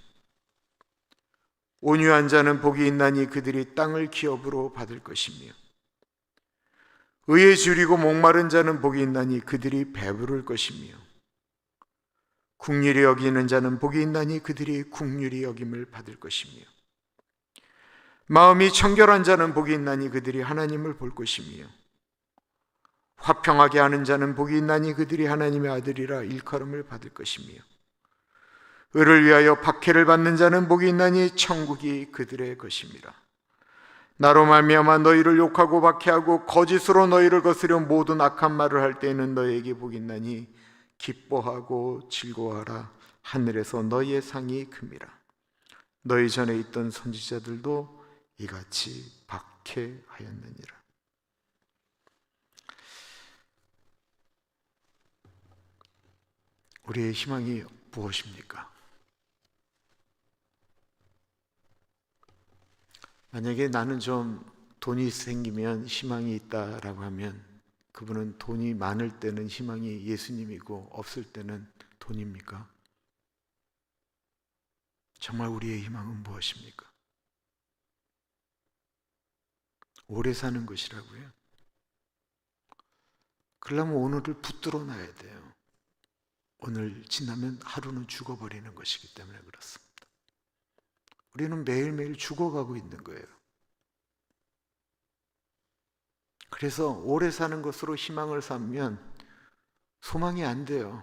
[SPEAKER 2] 온유한 자는 복이 있나니 그들이 땅을 기업으로 받을 것이며 의에 줄이고 목마른 자는 복이 있나니 그들이 배부를 것이며 긍휼히 여기는 자는 복이 있나니 그들이 긍휼히 여김을 받을 것이며 마음이 청결한 자는 복이 있나니 그들이 하나님을 볼 것이며 화평하게 하는 자는 복이 있나니 그들이 하나님의 아들이라 일컬음을 받을 것이며 의를 위하여 박해를 받는 자는 복이 있나니 천국이 그들의 것임이라. 나로 말미암아 너희를 욕하고 박해하고 거짓으로 너희를 거스려 모든 악한 말을 할 때에는 너희에게 복이 있나니 기뻐하고 즐거워하라. 하늘에서 너희의 상이 큽니다. 너희 전에 있던 선지자들도 이같이 박해하였느니라. 우리의 희망이 무엇입니까? 만약에 나는 좀 돈이 생기면 희망이 있다라고 하면 그분은 돈이 많을 때는 희망이 예수님이고 없을 때는 돈입니까? 정말 우리의 희망은 무엇입니까? 오래 사는 것이라고요? 그러려면 오늘을 붙들어 놔야 돼요. 오늘 지나면 하루는 죽어버리는 것이기 때문에 그렇습니다. 우리는 매일매일 죽어가고 있는 거예요. 그래서 오래 사는 것으로 희망을 삼면 소망이 안 돼요.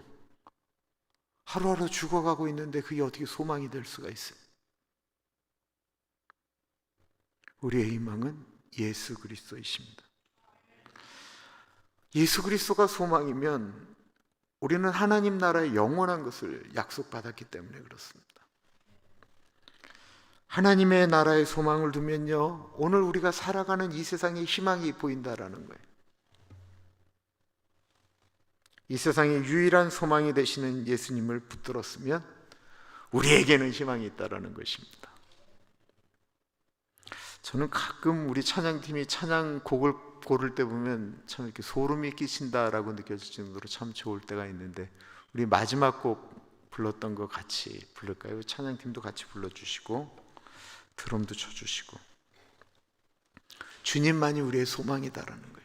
[SPEAKER 2] 하루하루 죽어가고 있는데 그게 어떻게 소망이 될 수가 있어요? 우리의 희망은 예수 그리스도이십니다. 예수 그리스도가 소망이면 우리는 하나님 나라의 영원한 것을 약속받았기 때문에 그렇습니다. 하나님의 나라의 소망을 두면요, 오늘 우리가 살아가는 이 세상에 희망이 보인다라는 거예요. 이 세상의 유일한 소망이 되시는 예수님을 붙들었으면 우리에게는 희망이 있다라는 것입니다. 저는 가끔 우리 찬양팀이 찬양곡을 고를 때 보면 참 이렇게 소름이 끼친다라고 느껴질 정도로 참 좋을 때가 있는데, 우리 마지막 곡 불렀던 거 같이 부를까요? 찬양팀도 같이 불러주시고 드럼도 쳐주시고. 주님만이 우리의 소망이다라는 거예요.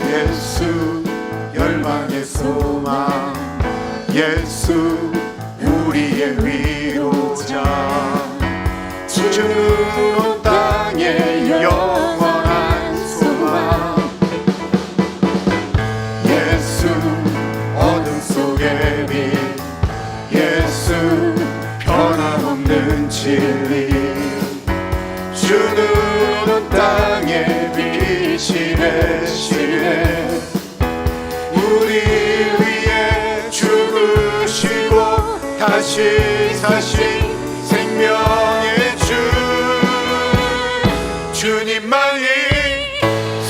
[SPEAKER 3] 예수 열방의 소망, 예수 우리의 위로자, 주는 온 땅의 영원한 소망. 예수 어둠 속의 빛, 예수 변함없는 진리, 주는 온 땅의 빛이 되시네. 우리 위해 죽으시고 다시 사신 생명의 주, 주님만이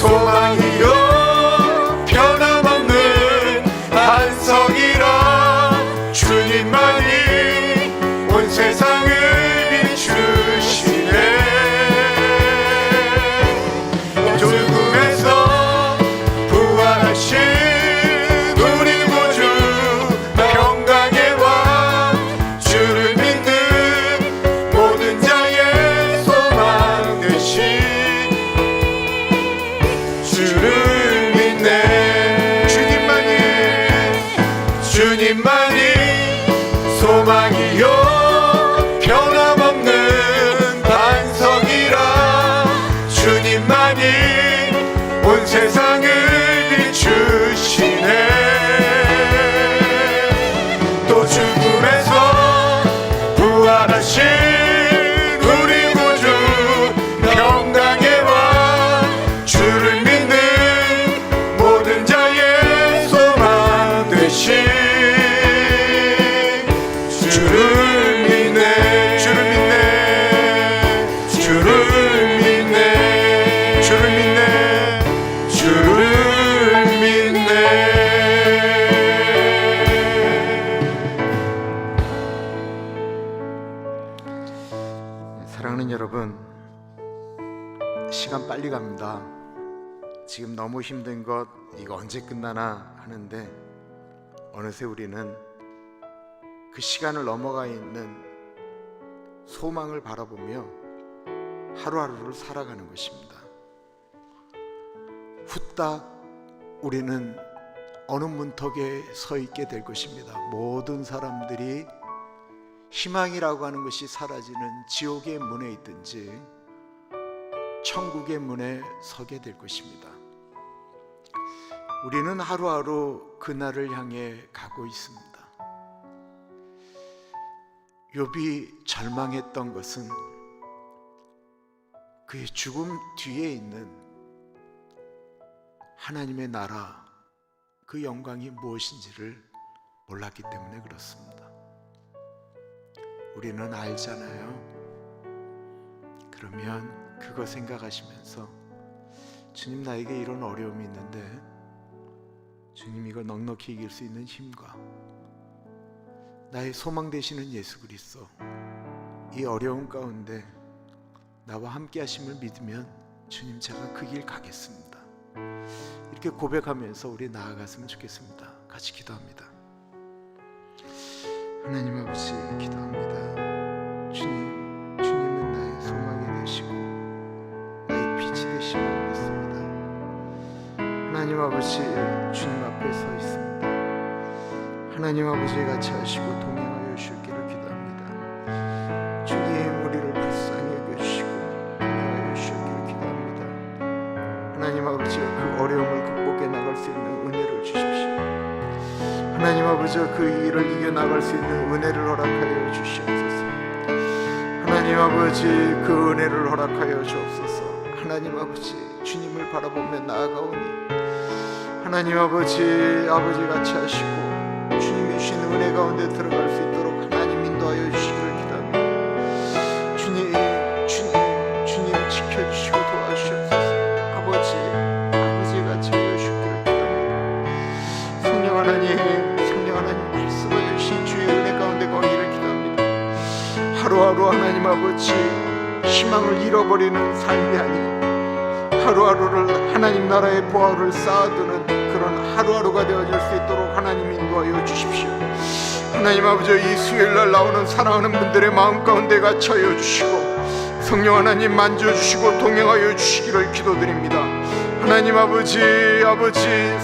[SPEAKER 3] 소망이요 변함없는 반석이라, 주님만이 온 세상을 비추시네. 죽음에서 부활하신 우리 구주, 평강의 왕, 주를 믿는 모든 자의 소망 되신, 주를 믿네. 주님만이 소망이요 변함없는 반석이라, 주님만이 온 세상을 비추시네. 또 죽음에서 부활하신 우리 구주, 평강의 왕, 주를 믿는 모든 자의 소망 되신, 주를 믿네. 주를 믿네. 주를 믿네. 주를 믿네. 주를 믿네.
[SPEAKER 2] 사랑하는 여러분, 시간 빨리 갑니다. 지금 너무 힘든 것, 이거 언제 끝나나 하는데 어느새 우리는 그 시간을 넘어가 있는 소망을 바라보며 하루하루를 살아가는 것입니다. 후딱 우리는 어느 문턱에 서 있게 될 것입니다. 모든 사람들이 희망이라고 하는 것이 사라지는 지옥의 문에 있든지 천국의 문에 서게 될 것입니다. 우리는 하루하루 그날을 향해 가고 있습니다. 욥이 절망했던 것은 그의 죽음 뒤에 있는 하나님의 나라, 그 영광이 무엇인지를 몰랐기 때문에 그렇습니다. 우리는 알잖아요. 그러면 그거 생각하시면서, 주님, 나에게 이런 어려움이 있는데 주님, 이걸 넉넉히 이길 수 있는 힘과 나의 소망 되시는 예수 그리스도, 이 어려운 가운데 나와 함께 하심을 믿으면 주님, 제가 그 길 가겠습니다. 이렇게 고백하면서 우리 나아갔으면 좋겠습니다. 같이 기도합니다. 하나님 아버지, 기도합니다. 주님은 나의 소망이 되시고 나의 빛이 되심을 믿습니다. 하나님 아버지, 주님 앞에 서 있습니다. 하나님 아버지 같이 하시고 동행하여 주시기를 기도합니다. 주님, 우리를 불쌍히 여겨주시고 동행하여 주시기를 기도합니다. 하나님 아버지, 그 어려움을 극복해 나갈 수 있는 은혜를 주십시오. 하나님 아버지, 그 일을 이겨나갈 수 있는 은혜를 허락하여 주시옵소서. 하나님 아버지, 그 은혜를 허락하여 주옵소서. 하나님 아버지, 주님을 바라보며 나아가오니 하나님 아버지, 아버지 같이 하시고 주님이 주신 은혜 가운데 들어갈 수 있도록 하나님 인도하여 주시기를 기도합니다. 주님 지켜주시고 도와주시옵소서. 아버지 같이 하여 주시기를 기도합니다. 성령 하나님 말씀하여 주신 주의 은혜 가운데 거하기를 기도합니다. 하루하루 하나님 아버지, 희망을 잃어버리는 삶이 아닌 하루하루를 하나님 나라의 보화를 쌓아두는 그런 하루하루가 되어질 수 있도록 하나님 인도하여 주십시오. 하나님 아버지, 이 수요일날 나오는 사랑하는 분들의 마음 가운데 같이 하여 주시고 성령 하나님 만져주시고 동행하여 주시기를 기도드립니다. 하나님 아버지,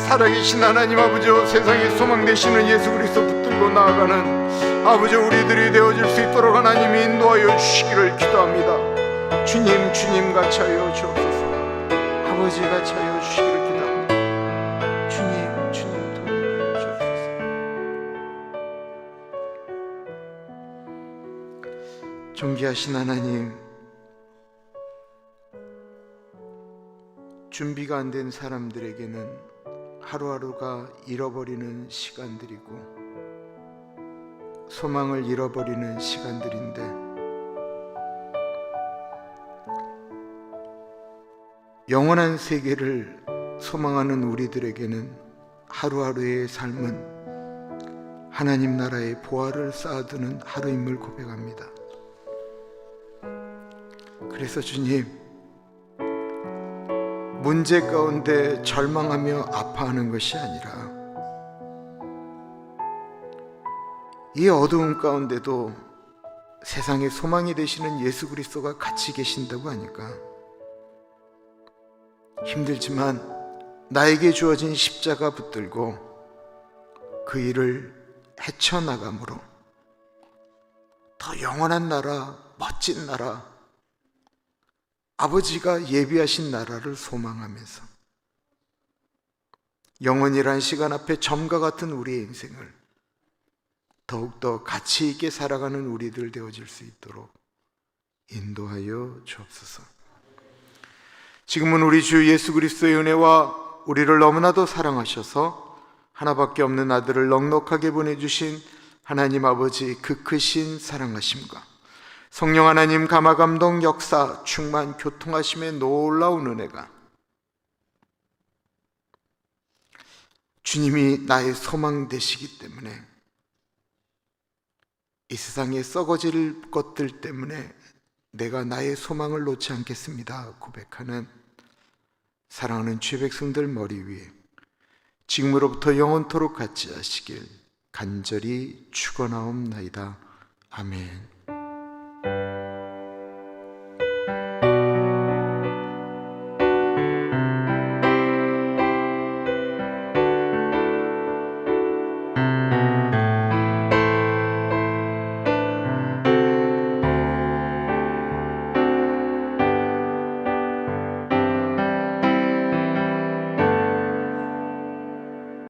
[SPEAKER 2] 살아계신 하나님 아버지, 세상의 소망 되시는 예수 그리스도 붙들고 나아가는 아버지 우리들이 되어질 수 있도록 하나님 인도하여 주시기를 기도합니다. 주님 같이 하여 주옵소서. 아버지 같이 하여 주시기를 기도합니다. 주님 동행하여 주옵소서. 존귀하신 하나님, 준비가 안 된 사람들에게는 하루하루가 잃어버리는 시간들이고 소망을 잃어버리는 시간들인데, 영원한 세계를 소망하는 우리들에게는 하루하루의 삶은 하나님 나라의 보화를 쌓아두는 하루임을 고백합니다. 그래서 주님, 문제 가운데 절망하며 아파하는 것이 아니라 이 어두운 가운데도 세상의 소망이 되시는 예수 그리스도가 같이 계신다고 하니까 힘들지만 나에게 주어진 십자가 붙들고 그 일을 헤쳐나감으로 더 영원한 나라, 멋진 나라, 아버지가 예비하신 나라를 소망하면서 영원이란 시간 앞에 점과 같은 우리의 인생을 더욱더 가치 있게 살아가는 우리들 되어질 수 있도록 인도하여 주옵소서. 지금은 우리 주 예수 그리스도의 은혜와 우리를 너무나도 사랑하셔서 하나밖에 없는 아들을 넉넉하게 보내주신 하나님 아버지 그 크신 사랑하심과 성령 하나님 감화감동 역사 충만 교통하심의 놀라운 은혜가 주님이 나의 소망 되시기 때문에 이 세상에 썩어질 것들 때문에 내가 나의 소망을 놓지 않겠습니다 고백하는 사랑하는 주의 백성들 머리 위에 지금으로부터 영원토록 같이 하시길 간절히 축원하옵나이다. 아멘.